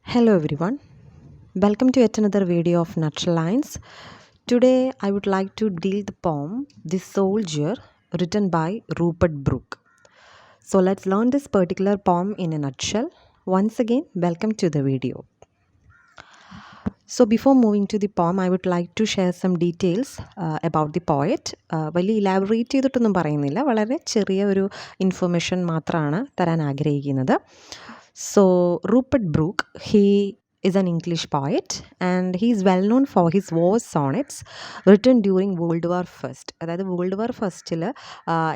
Hello everyone, welcome to yet another video of Natural Lines. Today I would like to deal the poem The Soldier written by Rupert Brooke. So let's learn this particular poem in a nutshell. Once again, welcome to the video. So before moving to the poem, I would like to share some details about the poet. വലിയ elaborate ചെയ്തിട്ടൊന്നും പറയുന്നില്ല, വളരെ ചെറിയ ഒരു information മാത്രമാണ് തരാൻ ആഗ്രഹിക്കുന്നത്. So Rupert Brooke, he is an English poet and he is well known for his war sonnets written during World War First. അതായത് world war ഫസ്റ്റിൽ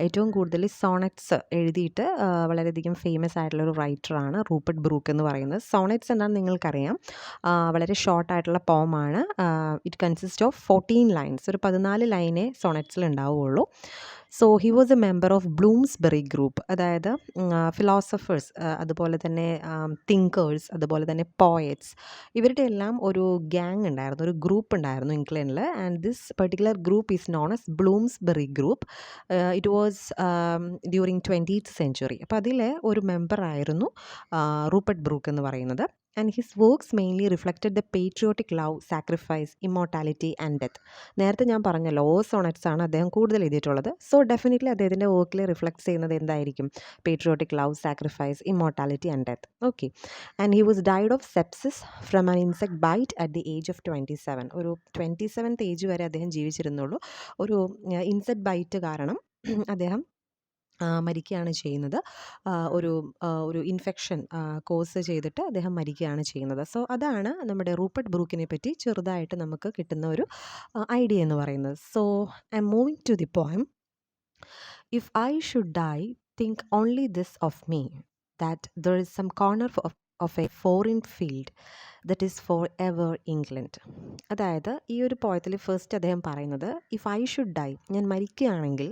ഏറ്റവും കൂടുതൽ സോണറ്റ്സ് എഴുതിയിട്ട് വളരെയധികം ഫേമസ് ആയിട്ടുള്ളൊരു റൈറ്ററാണ് റൂപ്പർട്ട് ബ്രൂക്ക് എന്ന് പറയുന്നത്. സോണറ്റ്സ് എന്താണെന്ന് നിങ്ങൾക്കറിയാം, വളരെ ഷോർട്ടായിട്ടുള്ള പോമാണ്. ഇറ്റ് കൺസിസ്റ്റ് ഓഫ് 14 ലൈൻസ്, ഒരു 14 ലൈനേ സോണറ്റ്സിൽ ഉണ്ടാവുകയുള്ളൂ. So he was a member of Bloomsbury group, അതായത് ഫിലോസഫേഴ്സ്, അതുപോലെ തന്നെ തിങ്കേഴ്സ്, അതുപോലെ തന്നെ പോയറ്റ്സ്, ഇവരുടെ എല്ലാം ഒരു ഗ്യാങ് ഉണ്ടായിരുന്നു, ഒരു ഗ്രൂപ്പ് ഉണ്ടായിരുന്നു ഇംഗ്ലണ്ടിൽ. And this particular group is known as Bloomsbury group. It was during 20th century. അപ്പോൾ അതിലെ ഒരു മെമ്പറായിരുന്നു റൂപ്പർട്ട് ബ്രൂക്ക് എന്ന് പറയുന്നത്. And his works mainly reflected the patriotic love, sacrifice, immortality and death. നേരത്തെ ഞാൻ പറഞ്ഞല്ലോ, സോണറ്റ്സ് ആണ് അദ്ദേഹം കൂടുതൽ എഴുതിയിട്ടുള്ളത്. സോ ഡെഫിനറ്റ്ലി അദ്ദേഹത്തിൻ്റെ വർക്കിൽ റിഫ്ലക്ട് ചെയ്യുന്നത് എന്തായിരിക്കും? Patriotic love, sacrifice, immortality and death. Okay. And he was died of sepsis from an insect bite at the age of 27. ഒരു 27th ഏജ് വരെ അദ്ദേഹം ജീവിച്ചിരുന്നുള്ളൂ. ഒരു ഇൻസെക്ട് ബൈറ്റ് കാരണം അദ്ദേഹം മരിക്കുകയാണ് ചെയ്യുന്നത്. ഒരു ഇൻഫെക്ഷൻ കോസ് ചെയ്തിട്ട് അദ്ദേഹം മരിക്കുകയാണ് ചെയ്യുന്നത്. സോ അതാണ് നമ്മുടെ റൂപ്പർട്ട് ബ്രൂക്കിനെ പറ്റി ചെറുതായിട്ട് നമുക്ക് കിട്ടുന്ന ഒരു ഐഡിയ എന്ന് പറയുന്നത്. So I am moving to the poem. If I should die, think only this of me, that there is some corner of a foreign field that is for ever England. അതായത് ഈ ഒരു പോയത്തിൽ first അദ്ദേഹം പറയുന്നത്, if I should die, ഞാൻ മരിക്കുകയാണെങ്കിൽ,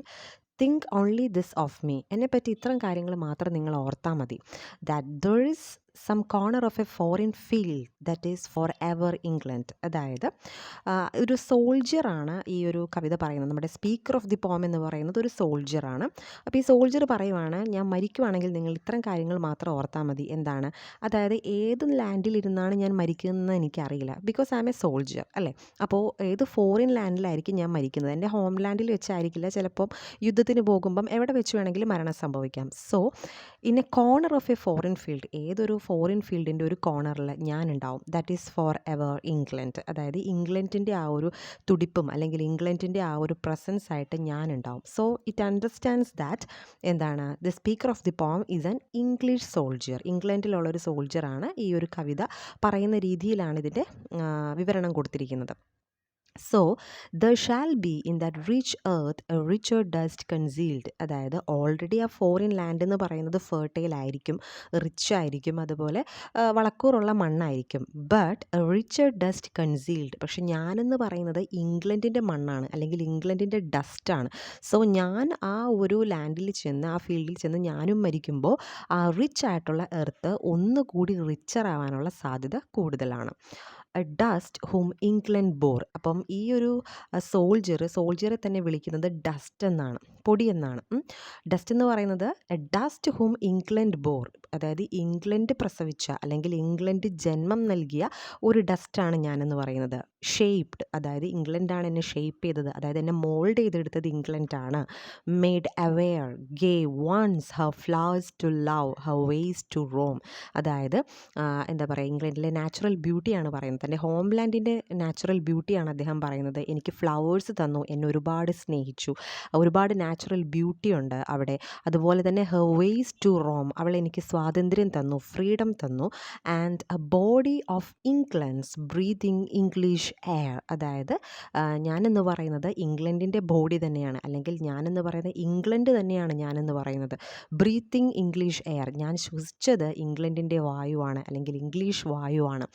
think only this of me, എന്നെപ്പറ്റി ഇത്തരം കാര്യങ്ങൾ മാത്രം നിങ്ങൾ ഓർത്താൽ മതി. That there is some corner of a foreign field that is for ever England. അതായത് ഒരു സോൾജിയറാണ് ഈ ഒരു കവിത പറയുന്നത്. നമ്മുടെ സ്പീക്കർ ഓഫ് ദി പോം എന്ന് പറയുന്നത് ഒരു സോൾജിയറാണ്. അപ്പോൾ ഈ സോൾജിയർ പറയുവാണ്, ഞാൻ മരിക്കുവാണെങ്കിൽ നിങ്ങൾ ഇത്തരം കാര്യങ്ങൾ മാത്രം ഓർത്താൽ മതി. എന്താണ്? അതായത് ഏത് ലാൻഡിലിരുന്നാണ് ഞാൻ മരിക്കുന്നതെന്ന് എനിക്കറിയില്ല, because I M A soldier, അല്ലേ? അപ്പോൾ ഏത് ഫോറിൻ ലാൻഡിലായിരിക്കും ഞാൻ മരിക്കുന്നത്? എൻ്റെ ഹോം ലാൻഡിൽ വെച്ചായിരിക്കില്ല, ചിലപ്പം യുദ്ധത്തിന് പോകുമ്പം എവിടെ വെച്ച് വേണമെങ്കിലും മരണം സംഭവിക്കാം. So in a corner of a foreign field, ഏതൊരു ഫോറിൻ ഫീൽഡിൻ്റെ ഒരു കോർണറിൽ ഞാനുണ്ടാവും. That is for ever England. അതായത് ഇംഗ്ലണ്ടിൻ്റെ ആ ഒരു തുടിപ്പും അല്ലെങ്കിൽ ഇംഗ്ലണ്ടിൻ്റെ ആ ഒരു പ്രസൻസ് ആയിട്ട് ഞാനുണ്ടാവും. സോ ഇറ്റ് അണ്ടർസ്റ്റാൻഡ്സ് ദാറ്റ് എന്താണ്, the speaker of the poem is an English soldier. ഇംഗ്ലണ്ടിലുള്ളൊരു സോൾജിയറാണ്. ഈ ഒരു കവിത പറയുന്ന രീതിയിലാണ് ഇതിൻ്റെ വിവരണം കൊടുത്തിരിക്കുന്നത്. So there shall be in that rich earth a richer dust concealed. അതായത് ഓൾറെഡി ആ ഫോറിൻ ലാൻഡ് എന്ന് പറയുന്നത് ഫെർട്ടൈൽ ആയിരിക്കും, റിച്ച് ആയിരിക്കും, അതുപോലെ വളക്കൂറുള്ള മണ്ണായിരിക്കും. ബട്ട് റിച്ചർ ഡസ്റ്റ് കൺസീൽഡ്, പക്ഷെ ഞാനെന്ന് പറയുന്നത് ഇംഗ്ലണ്ടിൻ്റെ മണ്ണാണ്, അല്ലെങ്കിൽ ഇംഗ്ലണ്ടിൻ്റെ ഡസ്റ്റാണ്. സോ ഞാൻ ആ ഒരു ലാൻഡിൽ ചെന്ന്, ആ ഫീൽഡിൽ ചെന്ന് ഞാനും മരിക്കുമ്പോൾ ആ റിച്ച് ആയിട്ടുള്ള എർത്ത് ഒന്നുകൂടി റിച്ചർ ആവാനുള്ള സാധ്യത കൂടുതലാണ്. A dust whom England bore. അപ്പം ഈ ഒരു സോൾജിയറെ തന്നെ വിളിക്കുന്നത് ഡസ്റ്റ് എന്നാണ്, പൊടി എന്നാണ്. ഡസ്റ്റ് എന്ന് പറയുന്നത് A dust whom England bore, അതായത് ഇംഗ്ലണ്ട് പ്രസവിച്ച അല്ലെങ്കിൽ ഇംഗ്ലണ്ട് ജന്മം നൽകിയ ഒരു ഡസ്റ്റാണ് ഞാനെന്ന് പറയുന്നത്. ഷേപ്ഡ്, അതായത് ഇംഗ്ലണ്ടാണ് എന്നെ ഷേപ്പ് ചെയ്തത്, അതായത് എന്നെ മോൾഡ് ചെയ്തെടുത്തത് ഇംഗ്ലണ്ടാണ്. Made aware, gave once her flowers to love, her ways to roam. അതായത് എന്താ പറയുക, ഇംഗ്ലണ്ടിലെ നാച്ചുറൽ ബ്യൂട്ടിയാണ് പറയുന്നത്, തൻ്റെ ഹോം ലാൻഡിൻ്റെ നാച്ചുറൽ ബ്യൂട്ടിയാണ് അദ്ദേഹം പറയുന്നത്. എനിക്ക് ഫ്ലവേഴ്സ് തന്നു, എന്നെ ഒരുപാട് സ്നേഹിച്ചു, ഒരുപാട് നാച്ചുറൽ ബ്യൂട്ടി ഉണ്ട് അവിടെ. അതുപോലെ തന്നെ ഹർ വേസ് ടു റോം, അവൾ എനിക്ക് സ്വാതന്ത്ര്യം തന്നു, ഫ്രീഡം തന്നു. And A body of England's breathing English air. അതായത് ഞാനെന്ന് പറയുന്നത് ഇംഗ്ലണ്ടിൻ്റെ ബോഡി തന്നെയാണ്, അല്ലെങ്കിൽ ഞാനെന്ന് പറയുന്നത് ഇംഗ്ലണ്ട് തന്നെയാണ് ഞാനെന്ന് പറയുന്നത്. ബ്രീത്തിങ് ഇംഗ്ലീഷ് എയർ, ഞാൻ ശ്വസിച്ചത് ഇംഗ്ലണ്ടിൻ്റെ വായുവാണ്, അല്ലെങ്കിൽ ഇംഗ്ലീഷ് വായുവാണ്.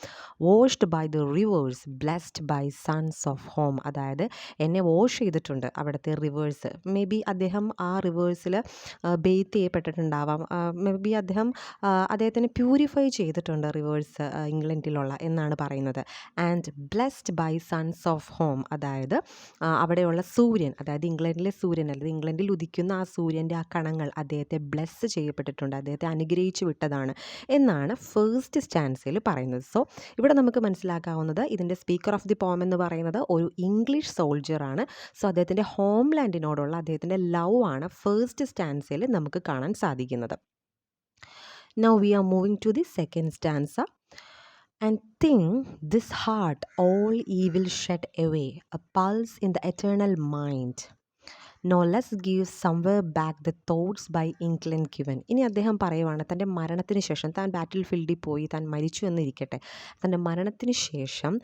Washed by the rivers, blessed by suns of home. അതായത് എന്നെ വാഷ് ചെയ്തിട്ടുണ്ട് അവിടുത്തെ റിവേഴ്സ്. മേ ബി അദ്ദേഹം ആ റിവേഴ്സിൽ ബെയ്ത്ത് ചെയ്യപ്പെട്ടിട്ടുണ്ടാവാം, മേ ബി അദ്ദേഹത്തിന് പ്യൂരിഫൈ ചെയ്തിട്ടുണ്ട് റിവേഴ്സ് ഇംഗ്ലണ്ടിലുള്ള എന്നാണ് പറയുന്നത്. And blessed blessed by suns of home. അതായത് അവിടെയുള്ള സൂര്യൻ, അതായത് ഇംഗ്ലണ്ടിലെ സൂര്യൻ, അല്ലെങ്കിൽ ഇംഗ്ലണ്ടിൽ ഉദിക്കുന്ന ആ സൂര്യൻ്റെ ആ കണങ്ങൾ അദ്ദേഹത്തെ ബ്ലെസ് ചെയ്യപ്പെട്ടിട്ടുണ്ട്, അദ്ദേഹത്തെ അനുഗ്രഹിച്ചു വിട്ടതാണ് എന്നാണ് ഫസ്റ്റ് സ്റ്റാൻസയിൽ പറയുന്നത്. സോ ഇവിടെ നമുക്ക് മനസ്സിലാക്കാവുന്നത് ഇതിൻ്റെ സ്പീക്കർ ഓഫ് ദി പോം എന്ന് പറയുന്നത് ഒരു ഇംഗ്ലീഷ് സോൾജറാണ്. സോ അദ്ദേഹത്തിൻ്റെ ഹോംലാൻഡിനോടുള്ള അദ്ദേഹത്തിൻ്റെ ലവ് ആണ് ഫസ്റ്റ് സ്റ്റാൻസയിൽ നമുക്ക് കാണാൻ സാധിക്കുന്നത്. Now we are moving to the second stanza. And think this heart all evil shed away, a pulse in the eternal mind. No less gives somewhere back the thoughts by England given. ഇനി അദ്ദേഹം പറയുവാണ് തൻ്റെ മരണത്തിന് ശേഷം, താൻ ബാറ്റിൽ ഫീൽഡിൽ പോയി താൻ മരിച്ചു എന്നിരിക്കട്ടെ, തൻ്റെ മരണത്തിന് ശേഷം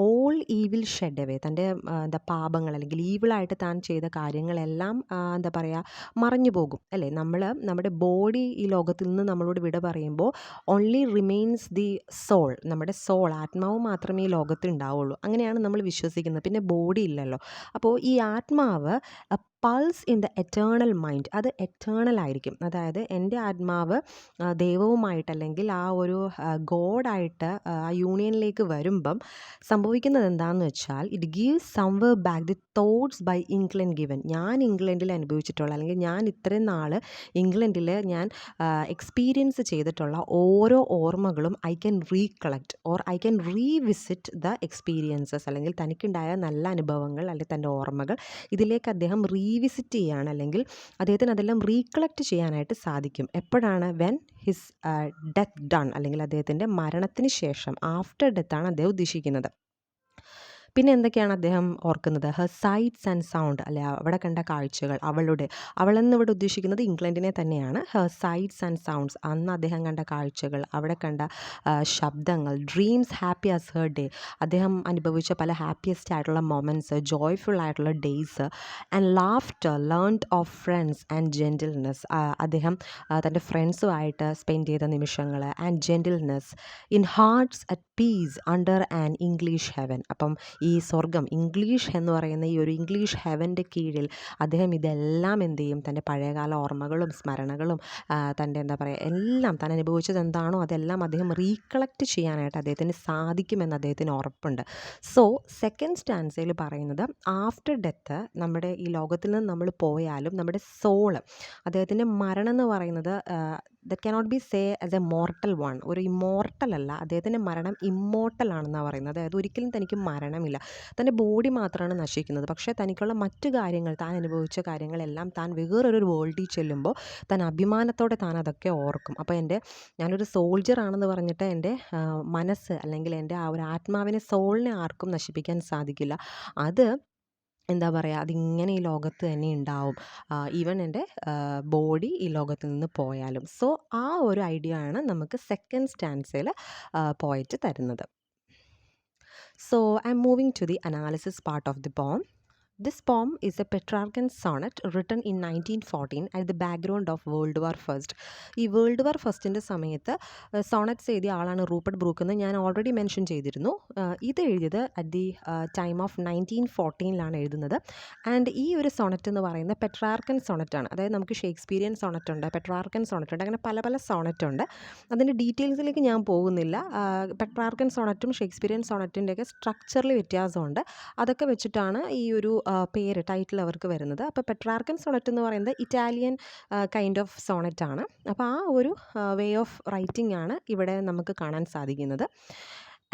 ഓൾ ഈവിൽ ഷെഡ് അവേ, തൻ്റെ പാപങ്ങൾ അല്ലെങ്കിൽ ഈവിളായിട്ട് താൻ ചെയ്ത കാര്യങ്ങളെല്ലാം എന്താ പറയുക മറഞ്ഞു പോകും അല്ലേ. നമ്മുടെ ബോഡി ഈ ലോകത്തിൽ നിന്ന് നമ്മളോട് വിട പറയുമ്പോൾ ഓൺലി റിമെയിൻസ് ദി സോൾ, നമ്മുടെ സോൾ, ആത്മാവ് മാത്രമേ ഈ ലോകത്തിൽ ഉണ്ടാവുള്ളൂ. അങ്ങനെയാണ് നമ്മൾ വിശ്വസിക്കുന്നത്. പിന്നെ ബോഡി ഇല്ലല്ലോ. അപ്പോൾ ഈ ആത്മാവ് pulse in the eternal mind, അത് എറ്റേണൽ ആയിരിക്കും. അതായത് എൻ്റെ ആത്മാവ് ദൈവവുമായിട്ട് അല്ലെങ്കിൽ ആ ഒരു ഗോഡായിട്ട് ആ യൂണിയനിലേക്ക് വരുമ്പം സംഭവിക്കുന്നത് എന്താണെന്ന് വെച്ചാൽ it gives somewhere back the thoughts by England given. ഞാൻ ഇംഗ്ലണ്ടിൽ അനുഭവിച്ചിട്ടുള്ള അല്ലെങ്കിൽ ഞാൻ ഇത്രയും നാൾ ഇംഗ്ലണ്ടിൽ ഞാൻ എക്സ്പീരിയൻസ് ചെയ്തിട്ടുള്ള ഓരോ ഓർമ്മകളും I can recollect or I can revisit the experiences, അല്ലെങ്കിൽ തനിക്കുണ്ടായ നല്ല അനുഭവങ്ങൾ അല്ലെങ്കിൽ തൻ്റെ ഓർമ്മകൾ ഇതിലേക്ക് അദ്ദേഹം റീവിസിറ്റ് ചെയ്യുകയാണ്, അല്ലെങ്കിൽ അദ്ദേഹത്തിന് അതെല്ലാം റീകളക്ട് ചെയ്യാനായിട്ട് സാധിക്കും. എപ്പോഴാണ്? വെൻ ഹിസ് ഡെത്ത് ഡൺ, അല്ലെങ്കിൽ അദ്ദേഹത്തിൻ്റെ മരണത്തിന് ശേഷം, ആഫ്റ്റർ ഡെത്താണ് അദ്ദേഹം ഉദ്ദേശിക്കുന്നത്. പിന്നെ എന്തൊക്കെയാണ് അദ്ദേഹം ഓർക്കുന്നത്? ഹെർ സൈറ്റ്സ് ആൻഡ് സൗണ്ട്, അല്ലെ അവിടെ കണ്ട കാഴ്ചകൾ, അവളെന്ന് ഇവിടെ ഉദ്ദേശിക്കുന്നത് ഇംഗ്ലണ്ടിനെ തന്നെയാണ്. ഹെർ സൈറ്റ്സ് ആൻഡ് സൗണ്ട്സ്, അന്ന് അദ്ദേഹം കണ്ട കാഴ്ചകൾ, അവിടെ കണ്ട ശബ്ദങ്ങൾ. Dreams happy as her day, അദ്ദേഹം അനുഭവിച്ച പല ഹാപ്പിയസ്റ്റ് ആയിട്ടുള്ള മൊമെൻറ്റ്സ്, ജോയ്ഫുൾ ആയിട്ടുള്ള days. And laughter learned of friends and gentleness, അദ്ദേഹം തൻ്റെ ഫ്രണ്ട്സുമായിട്ട് സ്പെൻഡ് ചെയ്ത നിമിഷങ്ങൾ. And gentleness in hearts at peace under an English heaven. അപ്പം ഈ സ്വർഗം, ഇംഗ്ലീഷ് എന്ന് പറയുന്ന ഈ ഒരു ഇംഗ്ലീഷ് ഹെവൻ്റെ കീഴിൽ അദ്ദേഹം ഇതെല്ലാം എന്ത് ചെയ്യും? തൻ്റെ പഴയകാല ഓർമ്മകളും സ്മരണകളും തൻ്റെ എന്താ പറയുക എല്ലാം താൻ അനുഭവിച്ചത് എന്താണോ അതെല്ലാം അദ്ദേഹം റീകളക്ട് ചെയ്യാനായിട്ട് അദ്ദേഹത്തിന് സാധിക്കുമെന്ന് അദ്ദേഹത്തിന് ഉറപ്പുണ്ട്. സോ സെക്കൻഡ് സ്റ്റാൻസയിൽ പറയുന്നത് ആഫ്റ്റർ ഡെത്ത്, നമ്മുടെ ഈ ലോകത്തിൽ നിന്ന് നമ്മൾ പോയാലും നമ്മുടെ സോള്, അദ്ദേഹത്തിൻ്റെ മരണം എന്ന് പറയുന്നത് that cannot be say as A mortal one, ഒരു ഇമ്മോർട്ടൽ അല്ല. അദ്ദേഹത്തിൻ്റെ മരണം ഇമ്മോർട്ടൽ ആണെന്നാണ് പറയുന്നത്. അതായത് ഒരിക്കലും തനിക്ക് മരണമില്ല, തൻ്റെ ബോഡി മാത്രമാണ് നശിക്കുന്നത്. പക്ഷേ തനിക്കുള്ള മറ്റു കാര്യങ്ങൾ, താൻ അനുഭവിച്ച കാര്യങ്ങളെല്ലാം താൻ വേറൊരു വേൾഡിൽ ചെല്ലുമ്പോൾ താൻ അഭിമാനത്തോടെ താൻ അതൊക്കെ ഓർക്കും. അപ്പോൾ ഞാനൊരു സോൾജർ ആണെന്ന് പറഞ്ഞിട്ട് എൻ്റെ മനസ്സ് അല്ലെങ്കിൽ എൻ്റെ ആ ഒരു ആത്മാവിനെ, സോളിനെ ആർക്കും നശിപ്പിക്കാൻ സാധിക്കില്ല. അത് എന്താ പറയുക, അതിങ്ങനെ ഈ ലോകത്ത് തന്നെ ഉണ്ടാവും, ഈവൻ എൻ്റെ ബോഡി ഈ ലോകത്തിൽ നിന്ന് പോയാലും. സോ ആ ഒരു ഐഡിയ ആണ് നമുക്ക് സെക്കൻഡ് സ്റ്റാൻസയിൽ പോയിട്ട് തരുന്നത്. So I'm moving to the analysis part of the poem. This poem is a Petrarchan sonnet written in 1914 at the background of World War First. ഈ വേൾഡ് വാർ ഫസ്റ്റിൻ്റെ സമയത്ത് സോണറ്റ്സ് എഴുതിയ ആളാണ് റൂപ്പർട്ട് ബ്രൂക്ക് എന്ന് ഞാൻ already mention ചെയ്തിരുന്നു. ഇത് എഴുതിയത് at the time of 1914 എഴുതുന്നത്. ആൻഡ് ഈ ഒരു സോണറ്റ് എന്ന് പറയുന്നത് പെട്രാർക്കൻ സോണറ്റാണ്. അതായത് നമുക്ക് ഷേക്സ്പീരിയൻ സോണറ്റ് ഉണ്ട്, പെട്രാർക്കൻ സോണറ്റ് ഉണ്ട്, അങ്ങനെ പല പല സോണറ്റ് ഉണ്ട്. അതിൻ്റെ ഡീറ്റെയിൽസിലേക്ക് ഞാൻ പോകുന്നില്ല. പെട്രാർക്കൻ സോണറ്റും ഷേക്സ്പീരിയൻ സോണറ്റിൻ്റെയൊക്കെ സ്ട്രക്ചറിൽ വ്യത്യാസമുണ്ട്. അതൊക്കെ വെച്ചിട്ടാണ് ഈ ഒരു പേര്, ടൈറ്റിൽ അവർക്ക് വരുന്നത്. അപ്പോൾ പെട്രാർക്കൻ സോണറ്റ് എന്ന് പറയുന്നത് ഇറ്റാലിയൻ കൈൻഡ് ഓഫ് സോണറ്റ് ആണ്. അപ്പോൾ ആ ഒരു വേ ഓഫ് റൈറ്റിംഗ് ആണ് ഇവിടെ നമുക്ക് കാണാൻ സാധിക്കുന്നത്.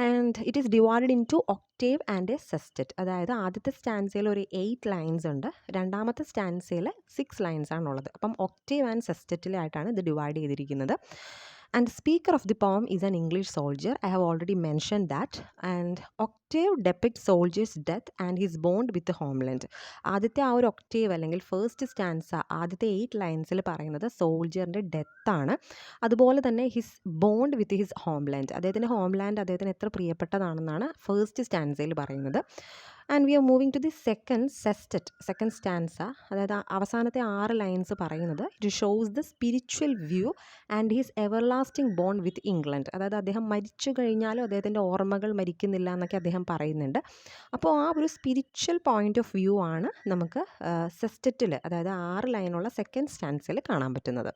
And it is divided into octave and a sestet. അതായത് ആദ്യത്തെ സ്റ്റാൻസയിൽ ഒരു 8 ലൈൻസ് ഉണ്ട്, രണ്ടാമത്തെ സ്റ്റാൻസയിൽ 6 ലൈൻസ് ആണുള്ളത്. അപ്പം ഒക്ടേവ് ആൻഡ് സെസ്റ്ററ്റിലായിട്ടാണ് ഇത് ഡിവൈഡ് ചെയ്തിരിക്കുന്നത്. And the speaker of the poem is an English soldier. I have already mentioned that. And octave depicts soldier's death and his bond with the homeland. ആദ്യത്തെ ആ ഒരു Octave അല്ലെങ്കിൽ first stanza, ആദ്യത്തെ 8 ലൈൻസിൽ പറയുന്നത് സോൾജിയറിൻ്റെ ഡെത്താണ്. അതുപോലെ തന്നെ his bond with his homeland, അദ്ദേഹത്തിൻ്റെ ഹോംലാൻഡ് അദ്ദേഹത്തിന് എത്ര പ്രിയപ്പെട്ടതാണെന്നാണ് ഫസ്റ്റ് സ്റ്റാൻസയിൽ പറയുന്നത്. And we are moving to the second stanza. അതായത് അവസാനത്തെ 6 ലൈൻസ് പറയുന്നത് it shows the spiritual view and his everlasting bond with England. അതായത് അദ്ദേഹം മരിച്ചു കഴിഞ്ഞാലും അദ്ദേഹത്തിൻ്റെ ഓർമ്മകൾ മരിക്കുന്നില്ല എന്നൊക്കെ അദ്ദേഹം പറയുന്നുണ്ട്. അപ്പോൾ ആ ഒരു സ്പിരിച്വൽ പോയിൻ്റ് ഓഫ് വ്യൂ ആണ് നമുക്ക് സെസ്റ്ററ്റിൽ, അതായത് 6 ലൈനുള്ള സെക്കൻഡ് സ്റ്റാൻസിൽ കാണാൻ പറ്റുന്നത്.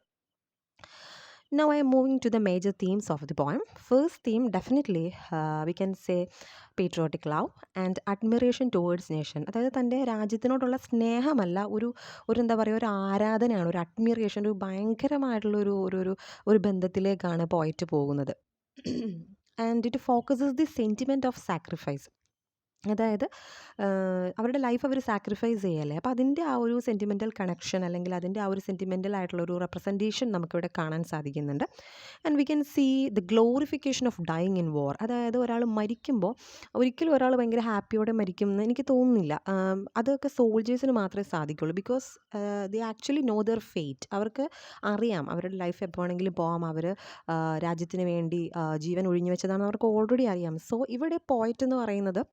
Now I am moving to the major themes of the poem. First theme, definitely we can say patriotic love and admiration towards nation. അതായത് തൻ്റെ രാജ്യത്തിനോടുള്ള സ്നേഹമല്ല, ഒരു എന്താ പറയുക, ഒരു ആരാധനയാണ്, ഒരു അഡ്മിറേഷൻ, ഒരു ഭയങ്കരമായിട്ടുള്ള ഒരു ബന്ധത്തിലേക്കാണ് പോയിട്ട് പോകുന്നത്. And it focuses the sentiment of sacrifice. അതായത് അവരുടെ ലൈഫ് അവർ സാക്രിഫൈസ് ചെയ്യല്ലേ, അപ്പോൾ അതിൻ്റെ ആ ഒരു സെൻറ്റിമെൻ്റൽ കണക്ഷൻ, അല്ലെങ്കിൽ അതിൻ്റെ ആ ഒരു സെൻറ്റിമെൻ്റൽ ആയിട്ടുള്ളൊരു റെപ്രസെൻറ്റേഷൻ നമുക്കിവിടെ കാണാൻ സാധിക്കുന്നുണ്ട്. And we can see the glorification of dying in war. അതായത് ഒരാൾ മരിക്കുമ്പോൾ ഒരിക്കലും ഒരാൾ ഭയങ്കര ഹാപ്പിയോടെ മരിക്കുമെന്ന് എനിക്ക് തോന്നുന്നില്ല. അതൊക്കെ സോൾജേഴ്സിന് മാത്രമേ സാധിക്കുള്ളൂ. Because they actually know their fate. അവർക്ക് അറിയാം അവരുടെ ലൈഫ് എപ്പോൾ വേണമെങ്കിലും പോകാം. അവർ രാജ്യത്തിന് വേണ്ടി ജീവൻ ഒഴിഞ്ഞു വെച്ചതാണ് അവർക്ക് ഓൾറെഡി അറിയാം. സോ ഇവിടെ പോയിറ്റ് എന്ന് പറയുന്നത്,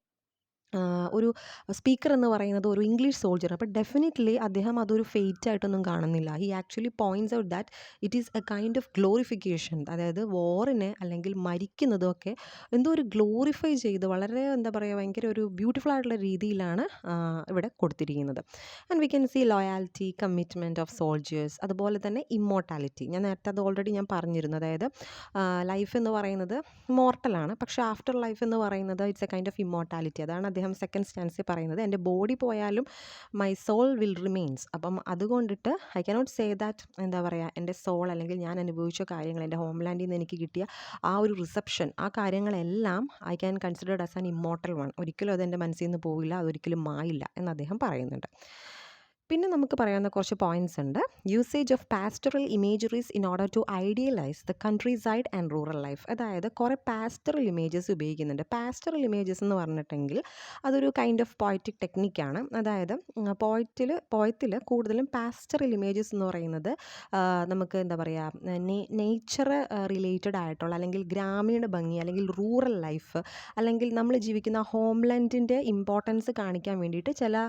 ഒരു സ്പീക്കർ എന്ന് പറയുന്നത് ഒരു ഇംഗ്ലീഷ് സോൾജർ. അപ്പോൾ ഡെഫിനറ്റ്ലി അദ്ദേഹം അതൊരു ഫെയ്റ്റ് ആയിട്ടൊന്നും കാണുന്നില്ല. He actually points out that it is A kind of glorification. അതായത് വാറിനെ അല്ലെങ്കിൽ മരിക്കുന്നതൊക്കെ എന്തോ ഒരു ഗ്ലോറിഫൈ ചെയ്ത് വളരെ എന്താ പറയുക, ഭയങ്കര ഒരു ബ്യൂട്ടിഫുൾ ആയിട്ടുള്ള രീതിയിലാണ് ഇവിടെ കൊടുത്തിരിക്കുന്നത്. And we can see loyalty, commitment of soldiers, അതുപോലെ തന്നെ ഇമ്മോർട്ടാലിറ്റി. ഞാൻ നേരത്തെ അത് ഓൾറെഡി ഞാൻ പറഞ്ഞിരുന്നു. അതായത് ലൈഫ് എന്ന് പറയുന്നത് മോർട്ടലാണ്, പക്ഷേ ആഫ്റ്റർ ലൈഫ് എന്ന് പറയുന്നത് it's A kind of immortality. അതാണ് അദ്ദേഹം സെക്കൻഡ് സ്റ്റാൻസിൽ പറയുന്നത്. എൻ്റെ ബോഡി പോയാലും മൈ സോൾ വിൽ റിമെയിൻസ്. അപ്പം അതുകൊണ്ടിട്ട് ഐ കനോട്ട് സേ ദാറ്റ് എന്താ പറയുക, എൻ്റെ സോൾ അല്ലെങ്കിൽ ഞാൻ അനുഭവിച്ച കാര്യങ്ങൾ, എൻ്റെ ഹോംലാൻഡിൽ നിന്ന് എനിക്ക് കിട്ടിയ ആ ഒരു റിസപ്ഷൻ, ആ കാര്യങ്ങളെല്ലാം I can considered as an immortal one. ഒരിക്കലും അതെൻ്റെ മനസ്സിൽ നിന്ന് പോവില്ല, അതൊരിക്കലും മായില്ല എന്ന് അദ്ദേഹം പറയുന്നുണ്ട്. പിന്നെ നമുക്ക് പറയാവുന്ന കുറച്ച് പോയിൻറ്റ്സ് ഉണ്ട്. Usage of pastoral imageries in order to idealise the countryside and rural life. അതായത് കുറേ പാസ്റ്ററൽ ഇമേജസ് ഉപയോഗിക്കുന്നുണ്ട്. പാസ്റ്ററൽ ഇമേജസ് എന്ന് പറഞ്ഞിട്ടെങ്കിൽ അതൊരു കൈൻഡ് ഓഫ് പോയറ്റിക് ടെക്നിക്കാണ്. അതായത് പോയത്തിൽ കൂടുതലും പാസ്റ്ററൽ ഇമേജസ് എന്ന് പറയുന്നത് നമുക്ക് എന്താ പറയുക, നേച്ചർ റിലേറ്റഡ് ആയിട്ടുള്ള, അല്ലെങ്കിൽ ഗ്രാമീണ ഭംഗി, അല്ലെങ്കിൽ റൂറൽ ലൈഫ്, അല്ലെങ്കിൽ നമ്മൾ ജീവിക്കുന്ന ഹോംലാൻഡിൻ്റെ ഇമ്പോർട്ടൻസ് കാണിക്കാൻ വേണ്ടിയിട്ട് ചില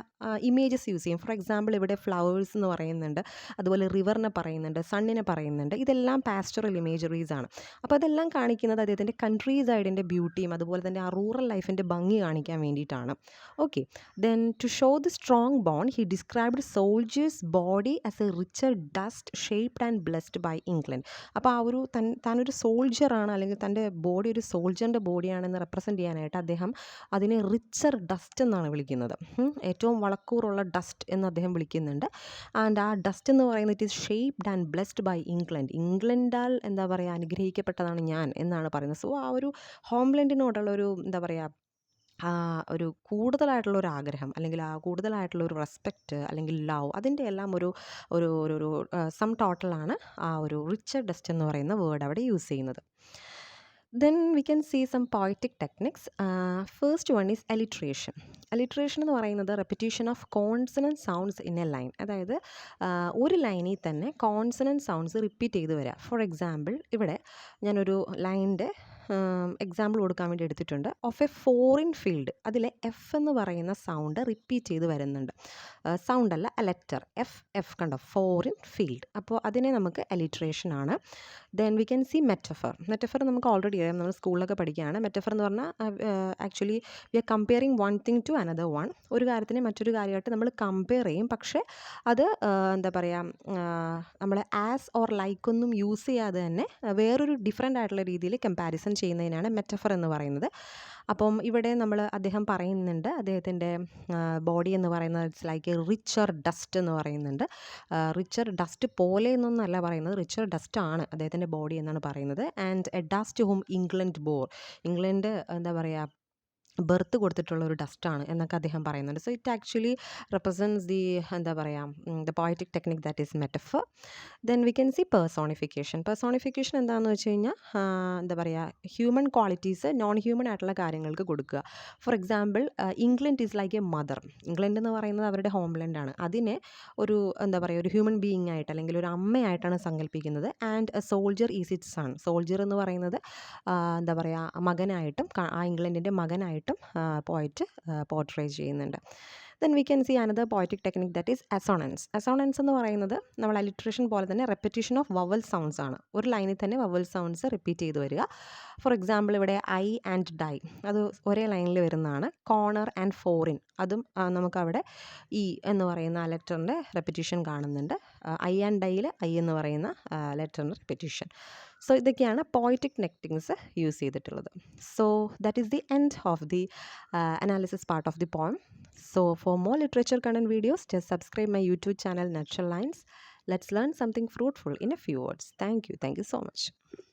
ഇമേജസ് യൂസ് ചെയ്യും. ഫോർ എക്സാമ്പിൾ ഇവിടെ ഫ്ലവേഴ്സ് എന്ന് പറയുന്നുണ്ട്, അതുപോലെ റിവറിനെ പറയുന്നുണ്ട്, സണ്ണിനെ പറയുന്നുണ്ട്. ഇതെല്ലാം പാസ്റ്ററൽ ഇമേജറീസ് ആണ്. അപ്പോൾ അതെല്ലാം കാണിക്കുന്നത് അദ്ദേഹത്തിൻ്റെ കൺട്രി സൈഡിൻ്റെ ബ്യൂട്ടിയും അതുപോലെ തന്നെ ആ റൂറൽ ലൈഫിൻ്റെ ഭംഗി കാണിക്കാൻ വേണ്ടിയിട്ടാണ്. Okay, then to show the strong bond he described soldiers body as a richer dust shaped and blessed by England. അപ്പോൾ ആ ഒരു താനൊരു സോൾജറാണ്, അല്ലെങ്കിൽ തൻ്റെ ബോഡി ഒരു സോൾജറിൻ്റെ ബോഡിയാണെന്ന് റെപ്രസെൻറ്റ് ചെയ്യാനായിട്ട് അദ്ദേഹം അതിനെ റിച്ചർ ഡസ്റ്റ് എന്നാണ് വിളിക്കുന്നത്. ഏറ്റവും വളക്കൂറുള്ള ഡസ്റ്റ് എന്ന് അദ്ദേഹം വിളിക്കുന്നുണ്ട്. ആൻഡ് ആ ഡസ്റ്റ് എന്ന് പറയുന്നത് it is shaped and blessed by England. ഇംഗ്ലണ്ടാൽ എന്താ പറയുക, അനുഗ്രഹിക്കപ്പെട്ടതാണ് ഞാൻ എന്നാണ് പറയുന്നത്. സോ ആ ഒരു ഹോംലാൻഡിനോടുള്ള ഒരു എന്താ പറയുക, ഒരു കൂടുതലായിട്ടുള്ളൊരു ആഗ്രഹം, അല്ലെങ്കിൽ ആ കൂടുതലായിട്ടുള്ളൊരു റെസ്പെക്റ്റ്, അല്ലെങ്കിൽ ലവ്, അതിൻ്റെ എല്ലാം ഒരു ഒരു ഒരു സം ടോട്ടലാണ് ആ ഒരു റിച്ചർ ഡസ്റ്റ് എന്ന് പറയുന്ന വേർഡ് അവിടെ യൂസ് ചെയ്യുന്നത്. Then we can see some poetic techniques. First one is alliteration. Alliteration എന്ന് പറയുന്നത് repetition of consonant sounds in a line. അതായത് ഒരു ലൈനിൽ തന്നെ കോൺസണൻറ്റ് സൗണ്ട്സ് റിപ്പീറ്റ് ചെയ്ത് വരിക. ഫോർ എക്സാമ്പിൾ ഇവിടെ ഞാനൊരു ലൈനിൻ്റെ എക്സാമ്പിൾ കൊടുക്കാൻ വേണ്ടി എടുത്തിട്ടുണ്ട്. ഓഫ് എ ഫോറിൻ ഫീൽഡ്, അതിലെ എഫ് എന്ന് പറയുന്ന സൗണ്ട് റിപ്പീറ്റ് ചെയ്ത് വരുന്നുണ്ട്. സൗണ്ട് അല്ല, ലെറ്റർ എഫ് കണ്ടോ, ഫോറിൻ ഫീൽഡ്. അപ്പോൾ അതിനെ നമുക്ക് അലിട്രേഷൻ ആണ്. Then we can see metaphor നമുക്ക് ഓൾറെഡി അറിയാം, നമ്മൾ സ്കൂളിലൊക്കെ പഠിക്കുകയാണ്. മെറ്റഫർ എന്ന് പറഞ്ഞാൽ actually we are comparing one thing to another one. ഒരു കാര്യത്തിനെ മറ്റൊരു കാര്യമായിട്ട് നമ്മൾ കമ്പയർ ചെയ്യും, പക്ഷേ അത് എന്താ പറയുക, നമ്മൾ ആസ് ഓർ ലൈക്ക് ഒന്നും യൂസ് ചെയ്യാതെ തന്നെ വേറൊരു ഡിഫറെൻ്റ് ആയിട്ടുള്ള രീതിയിൽ കമ്പാരിസൺ ചെയ്യുന്നതിനാണ് മെറ്റഫർ എന്ന് പറയുന്നത്. അപ്പം ഇവിടെ അദ്ദേഹം പറയുന്നുണ്ട്, അദ്ദേഹത്തിൻ്റെ ബോഡി എന്ന് പറയുന്നത് it's like A richer dust എന്ന് പറയുന്നുണ്ട്. റിച്ചർ ഡസ്റ്റ് പോലെ എന്നൊന്നല്ല പറയുന്നത്, റിച്ചർ ഡസ്റ്റ് ആണ് അദ്ദേഹത്തിൻ്റെ ബോഡി എന്നാണ് പറയുന്നത്. And a dust whom England England എന്താ പറയുക, ബർത്ത് കൊടുത്തിട്ടുള്ള ഒരു ഡസ്റ്റാണ് എന്നൊക്കെ അദ്ദേഹം പറയുന്നുണ്ട്. So it actually represents the എന്താ പറയുക, the poetic technique that is metaphor. Then we can see personification. എന്താണെന്ന് വെച്ച് കഴിഞ്ഞാൽ എന്താ പറയുക, ഹ്യൂമൻ ക്വാളിറ്റീസ് നോൺ ഹ്യൂമൻ ആയിട്ടുള്ള കാര്യങ്ങൾക്ക് കൊടുക്കുക. For example England is like A mother. England എന്ന് പറയുന്നത് അവരുടെ ഹോംലാൻഡാണ്. അതിനെ ഒരു എന്താ പറയുക, ഒരു ഹ്യൂമൻ ബീയിങ് ആയിട്ട്, അല്ലെങ്കിൽ ഒരു അമ്മയായിട്ടാണ് സങ്കല്പിക്കുന്നത്. And a soldier is its son. Soldier എന്ന് പറയുന്നത് എന്താ പറയുക, മകനായിട്ടും, ആ ഇംഗ്ലണ്ടിൻ്റെ മകനായിട്ടും ആയിട്ടും പോയറ്റ് പോർട്രേ ചെയ്യുന്നുണ്ട്. Then we can see another poetic technique that is assonance. Assonance എന്ന് പറയുന്നത് നമ്മൾ അലിട്രേഷൻ പോലെ തന്നെ റെപ്പിറ്റേഷൻ ഓഫ് വവൽ സൗണ്ട്സ് ആണ്. ഒരു ലൈനിൽ തന്നെ വവൽ സൗണ്ട്സ് റിപ്പീറ്റ് ചെയ്ത് വരിക. ഫോർ എക്സാമ്പിൾ ഇവിടെ ഐ ആൻഡ് ഡൈ അത് ഒരേ ലൈനിൽ വരുന്നതാണ്. കോർണർ ആൻഡ് ഫോറിൻ അതും നമുക്കവിടെ ഇ എന്ന് പറയുന്ന ആ ലെറ്ററിൻ്റെ റെപ്പിറ്റേഷൻ കാണുന്നുണ്ട്. ഐ ആൻഡ് ഡൈയിൽ ഐ എന്ന് പറയുന്ന ലെറ്ററിൻ്റെ റെപ്പിറ്റേഷൻ. സോ ഇതൊക്കെയാണ് പോയറ്റിക് ടെക്നിക്സ് യൂസ് ചെയ്തിട്ടുള്ളത്. So that is the end of the analysis part of the poem. So for more literature content videos, just subscribe my YouTube channel Natural Lines. Let's learn something fruitful in a few words. Thank you so much.